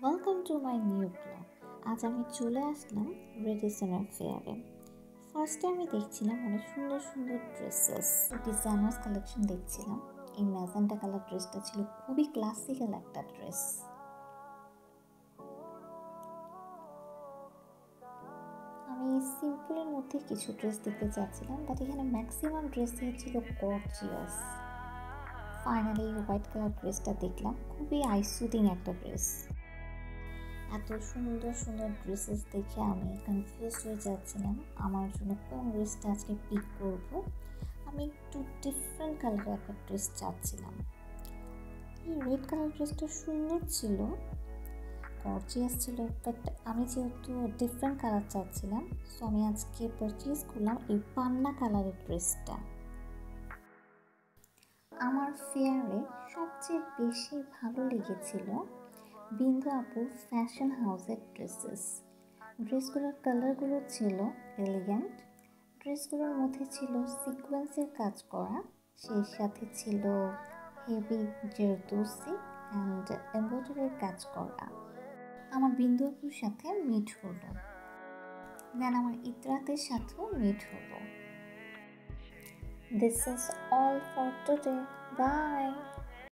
Welcome to my new blog. আজ আমি চলে আসলাম রেডিসনের ফেয়ারে। ফার্স্টে আমি দেখছিলাম অনেক সুন্দর সুন্দর ড্রেসেস, ডিজাইনার্স কালেকশন দেখছিলাম। এই ম্যাজেন্টা কালার ড্রেসটা ছিল খুবই ক্লাসিক্যাল একটা ড্রেস। আমি সিম্পলের মধ্যে কিছু ড্রেস দেখতে চাচ্ছিলাম, বাট এখানে ম্যাক্সিমাম ড্রেসই ছিল গর্জিয়াস। ফাইনালি হোয়াইট কালার ড্রেসটা দেখলাম, খুবই আইসুদিং একটা ড্রেস। এত সুন্দর সুন্দর ড্রেসেস দেখে আমি কনফিউজ হয়ে যাচ্ছিলাম আমার জন্য কোন ড্রেসটা আজকে পিক করব। আমি একটু ডিফারেন্ট কালারের একটা ড্রেস চাচ্ছিলাম। এই রেড কালার ড্রেসটা সুন্দর ছিল, গর্জিয়াস ছিল, বাট আমি যেহেতু ডিফারেন্ট কালার চাচ্ছিলাম, সো আমি আজকে পারচেজ করলাম এই পান্না কালারের ড্রেসটা। আমার ফেয়ারে সবচেয়ে বেশি ভালো লেগেছিল বিন্দু আপুর ফ্যাশন হাউসের ড্রেসগুলোর কালারগুলো ছিল এলিগ্যান্ট। ড্রেসগুলোর মধ্যে ছিল সিকোয়েন্সের কাজ করা, সেই সাথে ছিল হেভি জারদোসি অ্যান্ড এমব্রয়ডারির কাজ করা। আমার বিন্দু আপুর সাথে মিট হলো, দেন আমার ইতরাতের সাথেও মিট হলো। This is all for today, by.